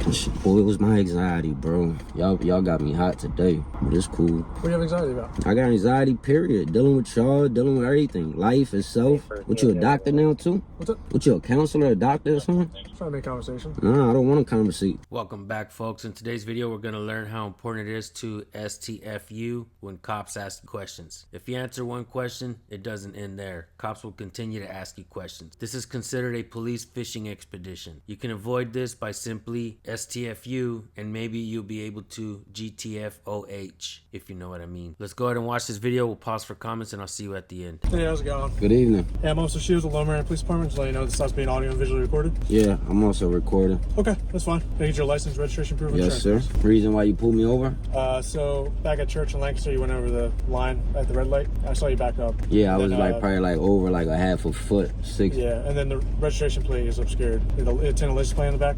Boy, it was my anxiety, bro. Y'all got me hot today, but it's cool. What do you have anxiety about? I got anxiety, period. Dealing with y'all, dealing with everything. Life itself. What, you a doctor now, too? What's up? What, you a counselor, a doctor or something? Trying to make conversation. Nah, I don't want to conversate. Welcome back, folks. In today's video, we're going to learn how important it is to STFU when cops ask questions. If you answer one question, it doesn't end there. Cops will continue to ask you questions. This is considered a police fishing expedition. You can avoid this by simply STFU, and maybe you'll be able to GTFOH, if you know what I mean. Let's go ahead and watch this video. We'll pause for comments, and I'll see you at the end. Hey, how's it going? Good evening. Yeah, I'm Officer Shields with Lone Marine Police Department. Just let you know this stuff's being audio and visually recorded. Yeah, I'm also recording. Okay, that's fine. Can I get your license, registration, proof of Yes, sir. insurance? Reason why you pulled me over? So back at church in Lancaster, you went over the line at the red light. I saw you back up. Yeah, I And was then, like probably like over like a half a foot, 6. Yeah, and then the registration plate is obscured. The tinted license plate in the back.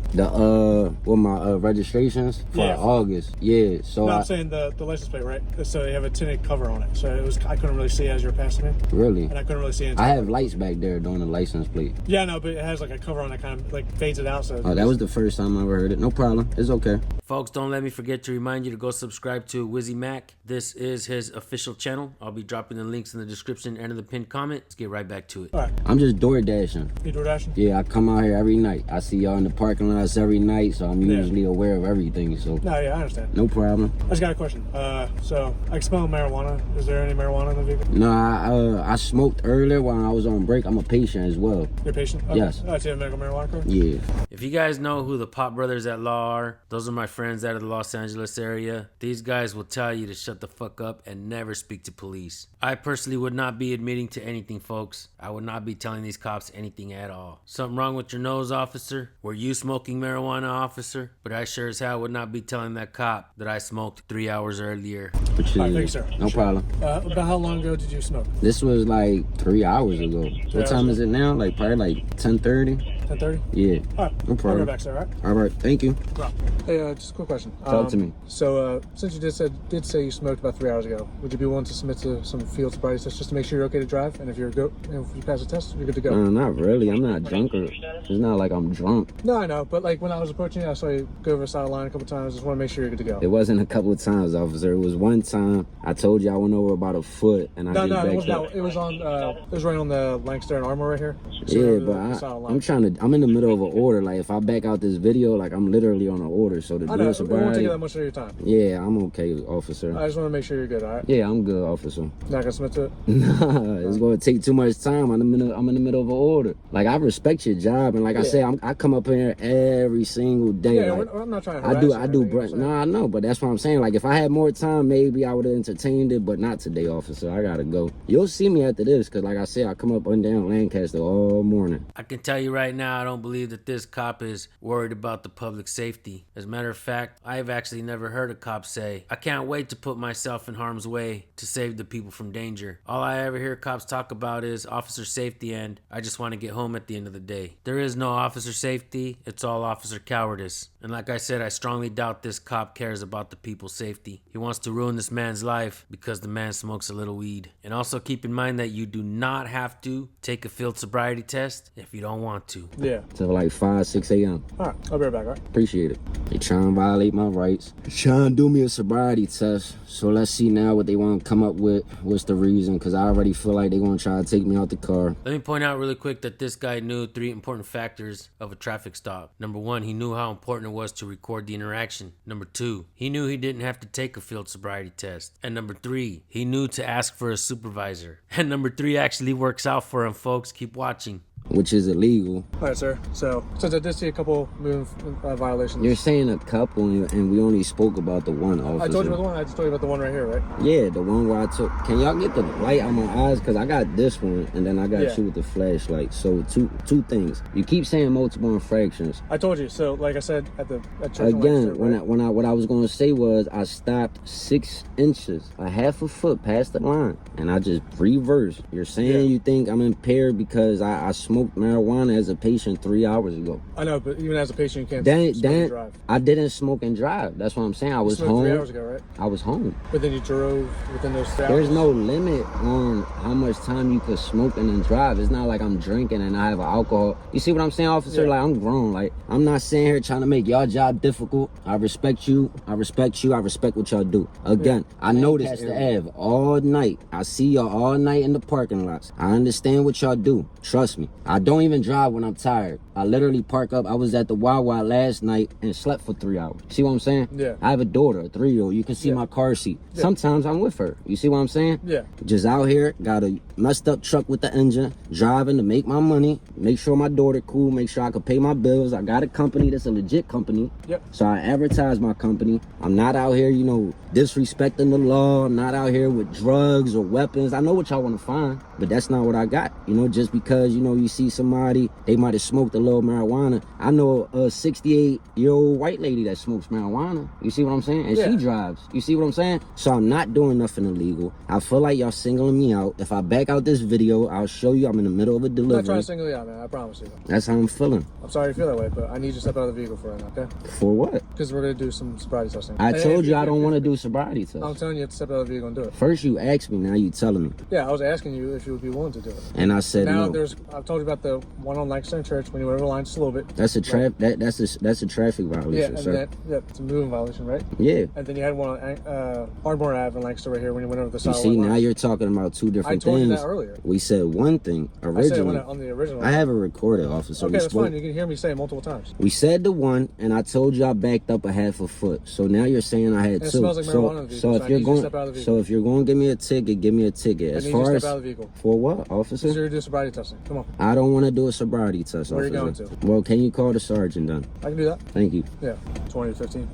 Well, my registrations for Yeah. August. Yeah, so No, I'm saying the license plate, right? So they have a tinted cover on it. So I couldn't really see as you were passing me, really, and I couldn't really see it. I have lights back there doing the license plate. Yeah, no, but it has like a cover on it, kind of like fades it out. So Oh, that was the first time I ever heard it. No problem. It's okay. Folks, don't let me forget to remind you to go subscribe to Wizzy Mac. This is his official channel. I'll be dropping the links in the description and in the pinned comment. Let's get right back to it. All right, I'm just door dashing. you door dashing? Yeah, I come out here every night. I see y'all in the parking lots every night, so I'm usually aware of everything. So No, yeah, I understand. no problem. I just got a question. So I can smell marijuana. Is there any marijuana in the vehicle? No, I smoked earlier while I was on break. I'm a patient as well. You're a patient? Okay. Yes. Oh, so you have a medical marijuana card? Yeah. If you guys know who the Pop Brothers at Law are, those are my friends out of the Los Angeles area. These guys will tell you to shut the fuck up and never speak to police. I personally would not be admitting to anything, folks. I would not be telling these cops anything at all. Something wrong with your nose, officer? Were you smoking marijuana, officer? But I sure as hell would not be telling that cop that I smoked 3 hours earlier. Which is, All right, thank you, sir. no problem. About how long ago did you smoke? This was like 3 hours ago. What hours time ago. is it now? Like probably like 10:30. 10:30? Yeah. All right. No I'll problem. be right back, sir. All right. All right. Thank you. Well, hey, just a quick question. Talk to me. So, since you did say you smoked about 3 hours ago, would you be willing to submit to some field sobriety tests just to make sure you're okay to drive? And if if you pass the test, you're good to go. Not really. I'm not drunk. It's not like I'm drunk. No, I know, but like when I was approaching you, I saw you go over the side line a couple times. Just want to make sure you're good to go. It wasn't a couple of times, officer. It was one time. I told you I went over about a foot, and I No, just it backed up. was on. It was right on the Lancaster and Armor right here. So Yeah, over but the side line. I'm in the middle of an order. Like if I back out this video, like I'm literally on an order. So the I know. dual It won't take sobriety. you that much of your time. Yeah, I'm okay, officer. I just want to make sure you're good. All right. Yeah, I'm good, officer. Not gonna submit to it. Nah, it's gonna take too much time. I'm in the middle of an order. Like I respect your job, and like I say, I come up here every single day. Yeah, like, I'm not trying to. I harass do. you I or do. anything, you know what I'm No, I know, but that's what I'm saying. Like if I had more time, maybe I would have entertained it, but not today, officer. I gotta go. You'll see me after this, cause like I said, I come up and down Lancaster all morning. I can tell you right now, I don't believe that this cop is worried about the public safety. As a matter of fact, I've actually never heard a cop say, I can't wait to put myself in harm's way to save the people from danger. All I ever hear cops talk about is officer safety and I just want to get home at the end of the day. There is no officer safety, it's all officer cowardice. And like I said, I strongly doubt this cop cares about the people's safety. He wants to ruin this man's life because the man smokes a little weed. And also keep in mind that you do not have to take a field sobriety test if you don't want to. Yeah. So like 5, 6 a.m. All right. I'll be right back. All right. Appreciate it. They trying to violate my rights. They trying to do me a sobriety test. So let's see now what they want to come up with. What's the reason? Because I already feel like they're going to try to take me out the car. Let me point out really quick that this guy knew 3 important factors of a traffic stop. Number 1, he knew how important it was to record the interaction. Number 2, he knew he didn't have to take a field sobriety test. And number 3, he knew to ask for a supervisor. And number 3 actually works out for him, folks. Keep watching. Which is illegal. All right, sir. So since I did see a couple moving violations. You're saying a couple, and we only spoke about the one, officer. I told you about the one. I just told you about the one right here, right? Yeah, the one where I took. Can y'all get the light on my eyes? Because I got this one, and then I got you with the flashlight. So two things. You keep saying multiple infractions. I told you. So like I said at church. Again, what I was going to say was I stopped 6 inches, a half a foot past the line, and I just reversed. You're saying you think I'm impaired because I smoked marijuana as a patient 3 hours ago. I know, but even as a patient, you can't smoke and drive. I didn't smoke and drive. That's what I'm saying. I was home. 3 hours ago, right? I was home. But then you drove within those 3 hours. There's no limit on how much time you could smoke and then drive. It's not like I'm drinking and I have alcohol. You see what I'm saying, officer? Yeah. Like, I'm grown. Like, I'm not sitting here trying to make y'all job difficult. I respect you. I respect you. I respect what y'all do. Again, I noticed the Ave all night. I see y'all all night in the parking lots. I understand what y'all do. Trust me. I don't even drive when I'm tired. I literally park up. I was at the Wawa last night and slept for 3 hours. See what I'm saying? Yeah. I have a daughter, a 3-year-old. You can see my car seat. Yeah. Sometimes I'm with her. You see what I'm saying? Yeah. Just out here, got a messed up truck with the engine, driving to make my money, make sure my daughter cool, make sure I can pay my bills. I got a company that's a legit company. Yep. So I advertise my company. I'm not out here, you know, disrespecting the law. I'm not out here with drugs or weapons. I know what y'all want to find, but that's not what I got. You know, just because, you know, you see somebody, they might have smoked a little marijuana. I know a 68-year-old white lady that smokes marijuana. You see what I'm saying? And she drives. You see what I'm saying? So I'm not doing nothing illegal. I feel like y'all singling me out. If I back out this video, I'll show you I'm in the middle of a delivery. I'm not trying to single you out, man. I promise you. That's how I'm feeling. I'm sorry you feel that way, but I need you to step out of the vehicle for right now, okay? For what? Because we're going to do some sobriety testing. I told you I don't want to do sobriety tests. I'm telling you to step out of the vehicle and do it. First you asked me, now you telling me. Yeah, I was asking you if you would be willing to do it. And I said now no. I've told you about the one on Lancaster Church when you went over the line just a little bit. That's a that's a traffic violation, and sir. it's a moving violation, right? Yeah. And then you had one on Hardmore Ave in Lancaster right here when you went over the You solid see, line. now you're talking about two different I told things. you that earlier. We said one thing originally. I said it on the original. I have it recorded, officer. Okay, We that's spoke. fine. You can hear me say it multiple times. We said the one, and I told you I backed up a half a foot. So now you're saying I had And two. it smells like marijuana in the vehicle, so so if I you're need you to going, step out of the vehicle. so if you're going to give me a ticket, give me a ticket. I As need you far to as step out of the vehicle. for what, Because officer? you're going to do sobriety testing. Come on. I don't want to do a sobriety test, Where are you officer. going to? Well, can you call the sergeant then? I can do that. Thank you. Yeah. 2015.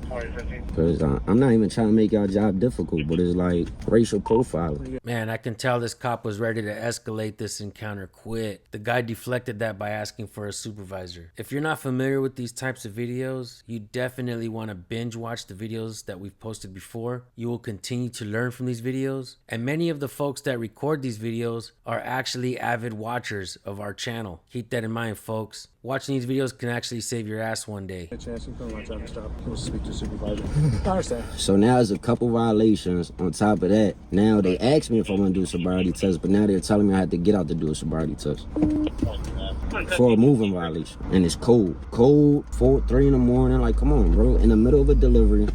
Because I'm not even trying to make y'all job difficult, but it's like racial profiling. Man, I can tell this cop was ready to escalate this encounter quick. The guy deflected that by asking for a supervisor. If you're not familiar with these types of videos, you definitely want to binge watch the videos that we've posted before. You will continue to learn from these videos. And many of the folks that record these videos are actually avid watchers of our channel. Keep that in mind, folks. Watching these videos can actually save your ass one day. A chance you can my time to stop. We'll speak to the supervisor. I understand. So now there's a couple violations on top of that. Now they asked me if I want to do a sobriety test, but now they're telling me I had to get out to do a sobriety test for a moving violation. And it's cold. Cold, 3 in the morning. Like, come on, bro. In the middle of a delivery.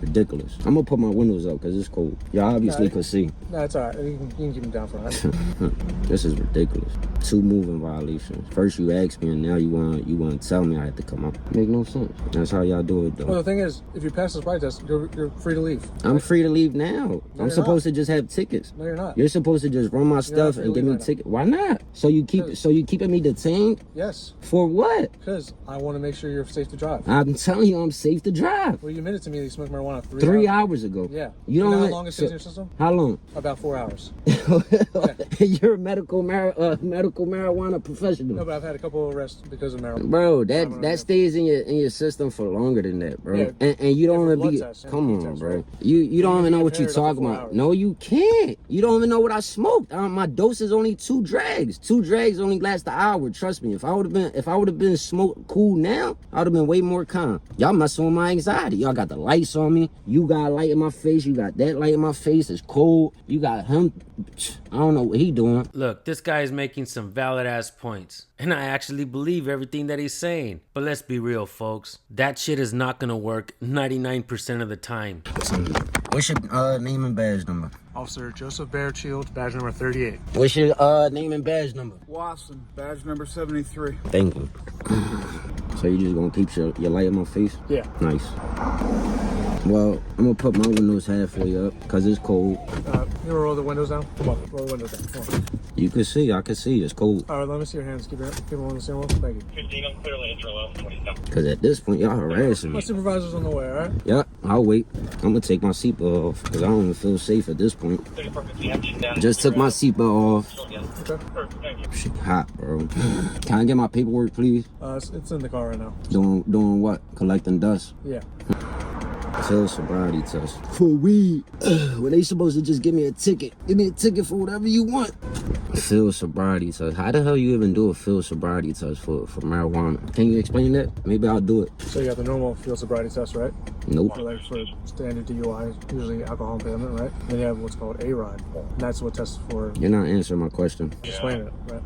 Ridiculous. I'm going to put my windows up because it's cold. Y'all obviously could see. No, it's all right. You can keep them down for a minute. This is ridiculous. 2 moving violations. First you asked me and now you want to tell me I had to come up. Make no sense. That's how y'all do it, though. Well, the thing is, if you pass the sobriety test, you're free to leave. I'm free to leave now. No, I'm you're supposed not. to just have tickets. No, you're not. You're supposed to just run my stuff free and to give me a leave right ticket. Why not? So you keeping me detained Yes, for what? because I want to make sure you're safe to drive. I'm telling you, I'm safe to drive. Well, you admitted to me that you smoked marijuana 3 hours ago. Yeah. You know don't. how long it stays in your system? How long? About 4 hours. You're a medical marijuana professional. No, but I've had a couple of arrests because of marijuana. Bro, that stays in your system for longer than that, bro. Yeah. And you don't for even blood be. tests and Come pee on, tests, bro. right? You don't even know what you're compare it up to talking 4 about. hours. No, you can't. You don't even know what I smoked. My dose is only 2 drags. 2 drags only last an hour. Trust me. If I would have been smoked cool now, I would have been way more calm. Y'all messing with my anxiety. Y'all got the lights on me. You got a light in my face. You got that light in my face. It's cold. You got him. I don't know what he doing. Look, this guy is making some valid ass points, and I actually believe everything that he's saying. But let's be real, folks. That shit is not gonna work 99% of the time. What's your name and badge number? Officer Joseph Bearshield, badge number 38. What's your name and badge number? Watson, badge number 73. Thank you. So you just gonna keep your light in my face? Yeah. Nice. Well, I'm gonna put my windows halfway up because it's cold. You roll the windows down? Come on, roll the windows down. Come on. You can see, I can see, it's cold. All right, let me see your hands. Keep them on the steering wheel. Thank you. 15 on clearly intro left, 27. Because at this point, y'all harassing My me. supervisor's on the way, all right? Yeah, I'll wait. I'm gonna take my seatbelt off because I don't even feel safe at this point. 3450 action down. Just took my seatbelt off. Okay. Perfect, thank you. Shit hot, bro. Can I get my paperwork, please? It's in the car right now. Doing what? Collecting dust. Yeah. Field sobriety test. For weed. When they supposed to just give me a ticket. Give me a ticket for whatever you want. Field sobriety test. How the hell you even do a field sobriety test for marijuana? Can you explain that? Maybe I'll do it. So you got the normal field sobriety test, right? Nope. Like for standard DUI, usually alcohol impairment, right? Then you have what's called A-Ride. And that's what tests for... You're not answering my question. Explain it, right?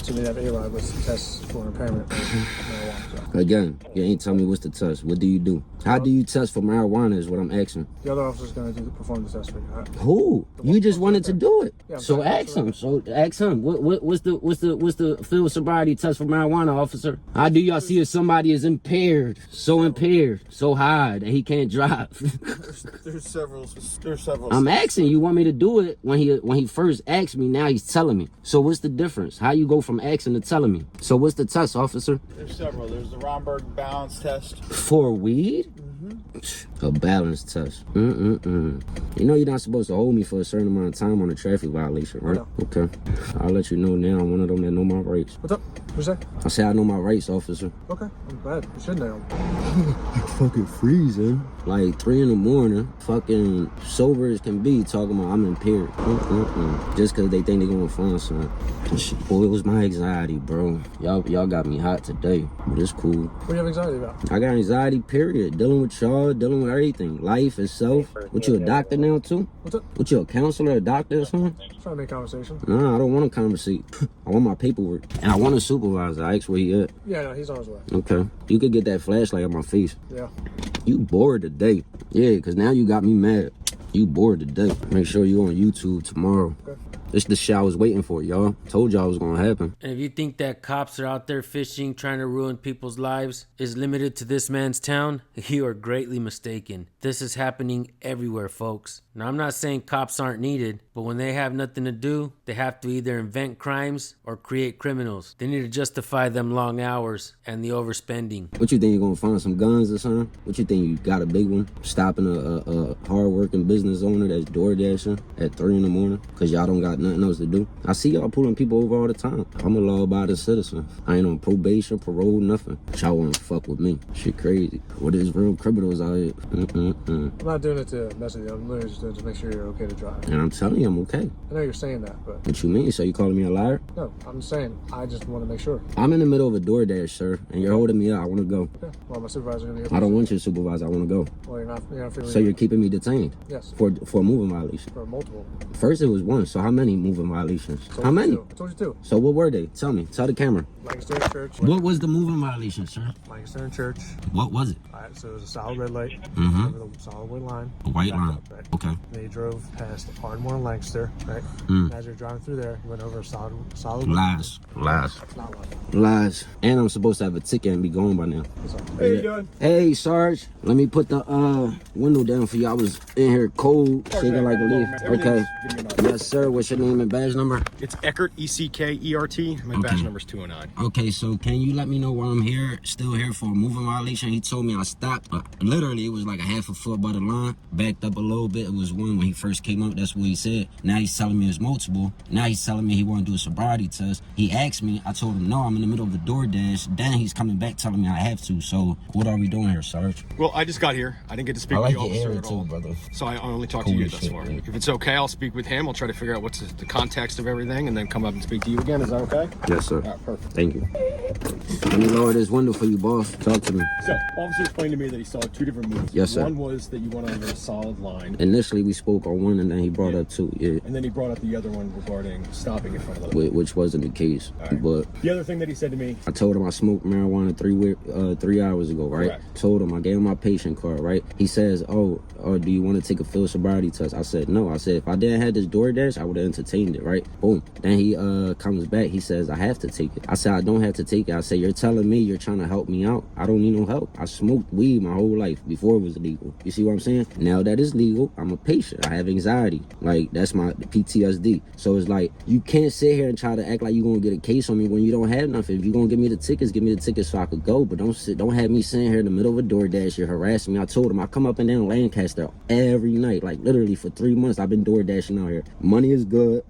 So they have A-Ride, which tests for impairment of marijuana. So. Again, you ain't tell me what's the test. What do you do? How do you test for marijuana is what I'm asking. The other officer's going to perform the test for you. Right? Who? You just wanted to do it. Yeah, so ask him. So ask him. What's the field sobriety test for marijuana, officer? How do y'all see if somebody is impaired, so high that he can't drive? There's several. I'm asking. You want me to do it when he first asked me? Now he's telling me. So what's the difference? How you go from asking to telling me? So what's the test, officer? There's several. There's the Romberg balance test. For weed? A balance test. You know you're not supposed to hold me for a certain amount of time on a traffic violation, right? Okay. I'll let you know now. I'm one of them that know my rights. What's up? What's that? I say I know my rights, officer. Okay, I'm glad. You should know. Fucking freezing. Like 3 in the morning, fucking sober as can be, talking about I'm impaired. Just cause they think they gonna find something. Boy, it was my anxiety, bro. Y'all got me hot today, but it's cool. What do you have anxiety about? I got anxiety, period. Dealing with y'all, dealing with everything. Life itself. What, you a doctor now too? What's up? What, you a counselor, a doctor or something? Trying to make conversation. Nah, I don't want to conversate. I want my paperwork. And I want a supervisor. I asked where he at. Yeah, no, he's on his way. Okay. You could get that flashlight on my face. Yeah. You bored today. Yeah, because now you got me mad. You bored today. Make sure you on YouTube tomorrow. Okay. This the shit I was waiting for, y'all. Told y'all it was gonna happen. And if you think that cops are out there fishing, trying to ruin people's lives, is limited to this man's town, you are greatly mistaken. This is happening everywhere, folks. Now, I'm not saying cops aren't needed, but when they have nothing to do, they have to either invent crimes or create criminals. They need to justify them long hours and the overspending. What you think, you're gonna find some guns or something? What you think, you got a big one? Stopping a hard-working business owner that's door dashing at 3 in the morning because y'all don't got nothing else to do? I see y'all pulling people over all the time. I'm a law-abiding citizen. I ain't on probation, parole, nothing. But y'all wanna fuck with me. Shit crazy. What is real criminals out here? I'm not doing it to mess with you. I'm literally just doing it to make sure you're okay to drive. And I'm telling you, I'm okay. I know you're saying that, but... What you mean? So you calling me a liar? No, I'm saying I just want to make sure. I'm in the middle of a DoorDash, sir, and you're holding me up. I want to go. Okay. Well, my supervisor's going to be here. I don't want your supervisor. I want to go. Well, you're not feeling... So you're keeping me detained? Yes. For a moving violation? For multiple. First it was one, so how many moving violations? How many? I told you 2. So what were they? Tell me. Tell the camera. Lancaster Church. What was the moving violation, sir? Lancaster Church. What was it? Alright, so it was a solid red light. Mm-hmm. Over the solid white line. A white line. Up, right? Okay. They drove past Ardmore and Lancaster, right? Mm. As you're driving through there, you went over a solid Lies. Lies. It's not lying. Lies. And I'm supposed to have a ticket and be gone by now. Hey, you doing? Hey, Sarge. Let me put the window down for you. I was in here cold, shaking like a leaf. Okay. Yes, sir. What's your name and badge number? It's Eckert, E-C-K-E-R-T. My badge number's 209. Okay, so can you let me know why I'm here, still here for a moving violation? He told me I stopped. Literally, it was like a half a foot by the line. Backed up a little bit. It was one when he first came up. That's what he said. Now he's telling me it's multiple. Now he's telling me he want to do a sobriety test. He asked me. I told him no. I'm in the middle of a DoorDash. Then he's coming back telling me I have to. So what are we doing here, Sarge? Well, I just got here. I didn't get to speak I with like the your officer area at too, all. brother. So I only talked Cool to you as thus shit, far. man. If it's okay, I'll speak with him. I'll try to figure out what's the context of everything and then come up and speak to you again. Is that okay? Yes, sir. All right, perfect. Thank you. Let me lower this window for you, boss. Talk to me. So, officer explained to me that he saw 2 different moves. Yes, sir. One was that you went over a solid line. Initially, we spoke on one, and then he brought up 2. Yeah. And then he brought up the other one regarding stopping in front of the... Which wasn't the case. Right. But The other thing that he said to me... I told him I smoked marijuana 3 hours ago, right? Correct. Told him I gave him my patient card, right? He says, oh, do you want to take a field sobriety test? I said, no. I said, if I didn't have this DoorDash, I would have entertained it, right? Boom. Then he comes back. He says, I have to take it. I said, I don't have to take it. I said, you're telling me you're trying to help me out. I don't need no help. I smoked weed my whole life before it was legal. You see what I'm saying? Now that it's legal, I'm a patient. I have anxiety. Like, that's my PTSD. So it's like, you can't sit here and try to act like you're going to get a case on me when you don't have nothing. If you're going to give me the tickets, give me the tickets so I could go. But don't have me sitting here in the middle of a DoorDash. You're harassing me. I told him I come up and down Lancaster every night. Like, literally for 3 months, I've been DoorDashing out here. Money is good.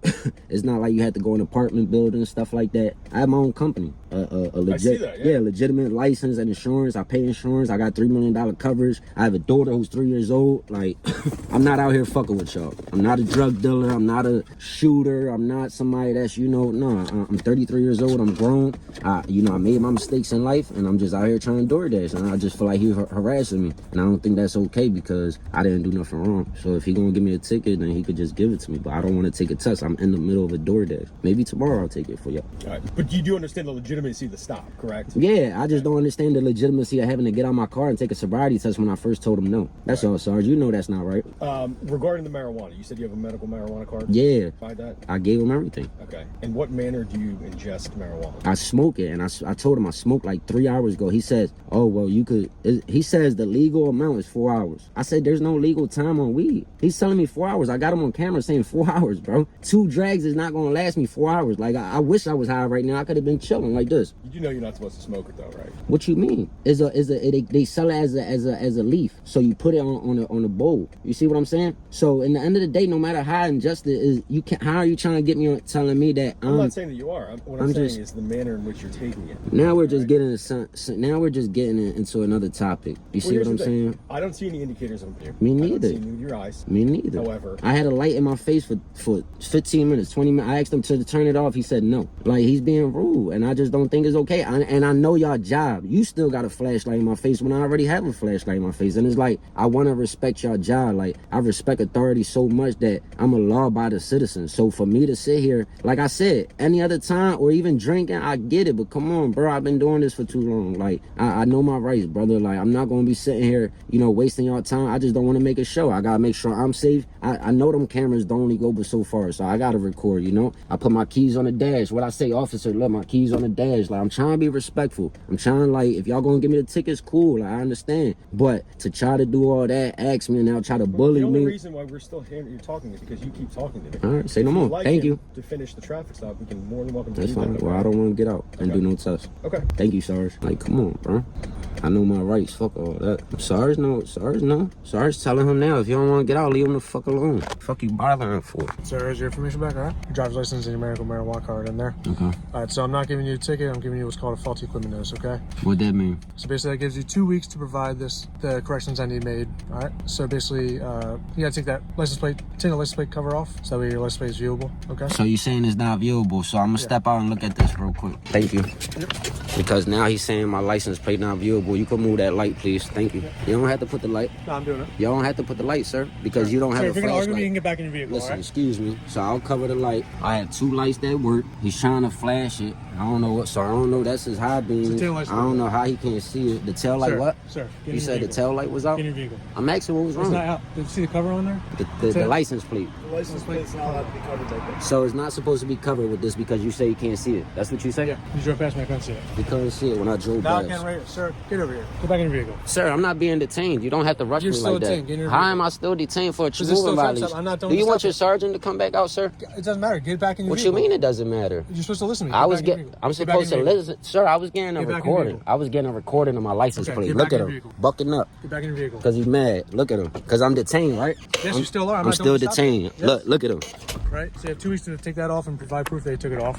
It's not like you had to go in an apartment building and stuff like that. I have my own company. a legit, that, yeah. legitimate license and insurance. I pay insurance. I got $3 million coverage. I have a daughter who's 3 years old. Like, I'm not out here fucking with y'all. I'm not a drug dealer. I'm not a shooter. I'm not somebody that's, no, I'm 33 years old. I'm grown. I made my mistakes in life, and I'm just out here trying to DoorDash, and I just feel like he's harassing me, and I don't think that's okay because I didn't do nothing wrong. So if he gonna give me a ticket, then he could just give it to me, but I don't want to take a test. I'm in the middle of a DoorDash. Maybe tomorrow I'll take it for y'all. All right. But you do understand the legitimacy of the stop, correct? Yeah, I just don't understand the legitimacy of having to get out my car and take a sobriety test when I first told him no. That's all, Sarge. You know that's not right. Regarding the marijuana, you said you have a medical marijuana card? Yeah. By that? I gave him everything. Okay. In what manner do you ingest marijuana? I smoke it, and I told him I smoked like 3 hours ago. He says, oh, well, you could, he says the legal amount is 4 hours. I said, there's no legal time on weed. He's telling me 4 hours. I got him on camera saying 4 hours, bro. 2 drags is not going to last me 4 hours. Like, I wish I was high right now. I could have been chilling like this. You do know you're not supposed to smoke it though, right? What you mean? They sell it as a leaf, so you put it on a bowl. You see what I'm saying? So in the end of the day, no matter how unjust it is, you can. How are you trying to get me telling me that? I'm not saying that you are. What I'm saying is the manner in which you're taking it. Now we're just getting into another topic. You see what I'm saying? I don't see any indicators on here. Me neither. I don't see any with your eyes. Me neither. However, I had a light in my face for 15 minutes, 20 minutes. I asked him to turn it off. He said no. Like, he's being rude, and I just don't think it's okay. And I know y'all job. You still got a flashlight in my face when I already have a flashlight in my face. And it's like, I want to respect y'all job. Like, I respect authority so much that I'm a law-abiding citizen. So for me to sit here, like I said, any other time or even drinking, I get it. But come on, bro, I've been doing this for too long. Like, I know my rights, brother. Like, I'm not going to be sitting here, wasting y'all time. I just don't want to make a show. I got to make sure I'm safe. I know them cameras don't only go but so far, so I got to record, I put my keys on the dash. What I say, officer, look, my keys on the dash. Like, I'm trying to be respectful. I'm trying, like, if y'all going to give me the tickets, cool. Like, I understand. But to try to do all that, ask me and now try to bully me. The only reason why we're still here, you're talking is because you keep talking to me. All right, say no more. Thank you. To finish the traffic stop, we can more than welcome to That's do fine. that. Well, I don't want to get out and do no test. Okay. Thank you, Sarge. Like, come on, bro. I know my rights. Fuck all that. Sarge, no. Sarge telling him now, if you don't want to get out, leave him the fuck alone. Fuck you bothering for? So here's your information back, all right? Your driver's license and your medical marijuana card in there. Okay. All right, so I'm not giving you a ticket. I'm giving you what's called a faulty equipment notice, okay? What that mean? So basically, that gives you 2 weeks to provide the corrections I need made, all right? So basically, you gotta take the license plate cover off, so that way your license plate is viewable, okay? So you saying it's not viewable, so I'm gonna step out and look at this real quick. Thank you. Yep. Because now he's saying my license plate not viewable. You can move that light, please. Thank you. You don't have to put the light. No, I'm doing it. You don't have to put the light, sir, because you don't have Sir, a if you're gonna argue flashlight. me, you can get back in your vehicle, Listen, all right? excuse me. So I'll cover the light. I have 2 lights that work. He's trying to flash it. I don't know what. So I don't know. That's his high beam. It's a tail I light. don't know how he can't see it. The tail light, Sir, what? Sir, get in You your said the vehicle. tail light was out. Get in your vehicle. I'm asking what was It's not wrong. out. Did you see the cover on there? The license plate. The license plate's not allowed to be covered like that. So it's not supposed to be covered with this because you say you can't see it. That's what you say? Yeah, you drove past me, I couldn't see it. You couldn't see it when I drove Now I past. can't wait. Sir, get over here. Get back in your vehicle. Sir, I'm not being detained. You don't have to rush You're me still like detained. Get that. in your How vehicle. am I still detained for a Because it's still moving traffic stop. violation? I'm not Do doing you the want stop your sergeant to come back out, sir? It doesn't matter. Get back in your What vehicle. you mean it doesn't matter? You're supposed to listen to me. I Get was back in your getting. vehicle. I'm Get back supposed in to your vehicle. listen, sir. I was getting a Get back in your recording. vehicle. I was getting a recording of my license Okay, plate. get Look back at in him, your vehicle. bucking up, Get back in your vehicle. cause he's mad. Look at him, cause I'm detained, right? Yes, you still are. I'm not still doing the stop. detained. Yes. Look at him. Right? So you have 2 weeks to take that off and provide proof they took it off.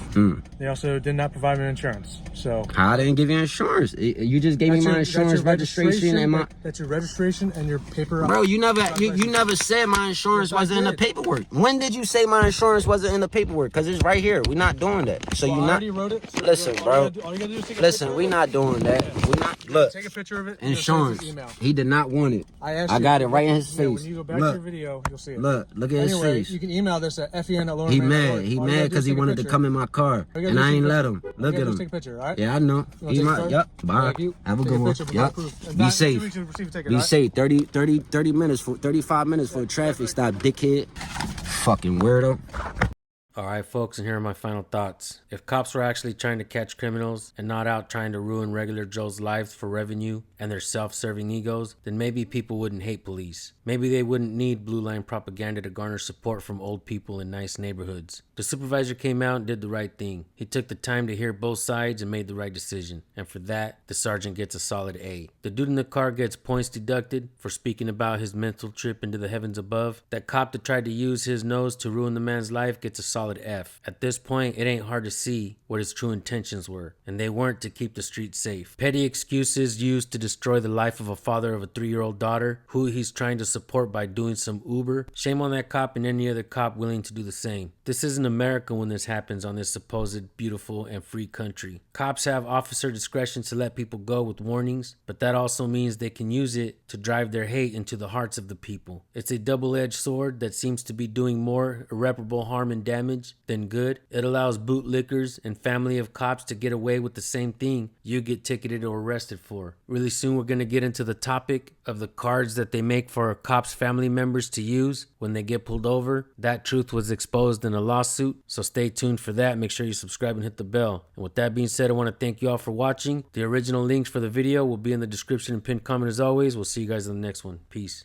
They also did not provide me insurance. So I didn't give you insurance. You just gave me my insurance registration and my. That's your registration and your paper. Bro, you never said my insurance Yes, I wasn't in the did. paperwork. When did you say my insurance wasn't in the paperwork? Cause it's right here. We're not doing that. So Well, you I not. already wrote it. So Listen, all bro. you gotta do is take a Listen, picture we of it. not doing that. We not. Look, Take a picture of it. and insurance. send it to email. He did not want it. I asked I you. got it right in his Yeah, face. when you go back to Look. your video, you'll see it. Look at his Anyway, face. you can email this at fen@lowerman.org. He mad. He All you mad gotta do because is he take a wanted to picture. come in my car, All you gotta and do I is ain't take a let picture. him. All you Look gotta at do is him. Take a picture, all right? Yeah, I know. You wanna He take a might. photo? Yep. Bye. Thank you. Have a Take good a one. picture, provide Yep. proof. And Be that- 2 safe. weeks to receive a ticket, Be all right? safe. 30 minutes for 35 minutes for a traffic stop, dickhead. Fucking weirdo. All right, folks, and here are my final thoughts. If cops were actually trying to catch criminals and not out trying to ruin regular Joe's lives for revenue and their self-serving egos, then maybe people wouldn't hate police. Maybe they wouldn't need blue line propaganda to garner support from old people in nice neighborhoods. The supervisor came out and did the right thing. He took the time to hear both sides and made the right decision. And for that, the sergeant gets a solid A. The dude in the car gets points deducted for speaking about his mental trip into the heavens above. That cop that tried to use his nose to ruin the man's life gets a solid solid F. At this point, it ain't hard to see what his true intentions were, and they weren't to keep the streets safe. Petty excuses used to destroy the life of a father of a 3-year-old daughter who he's trying to support by doing some Uber. Shame on that cop and any other cop willing to do the same. This isn't America when this happens on this supposed beautiful and free country. Cops have officer discretion to let people go with warnings, but that also means they can use it to drive their hate into the hearts of the people. It's a double-edged sword that seems to be doing more irreparable harm and damage than good. It allows bootlickers and family of cops to get away with the same thing you get ticketed or arrested for. Really soon we're going to get into the topic of the cards that they make for cops' family members to use when they get pulled over. That truth was exposed in a lawsuit, so stay tuned for that. Make sure you subscribe and hit the bell. And with that being said, I want to thank you all for watching. The original links for the video will be in the description and pinned comment as always. We'll see you guys in the next one. Peace.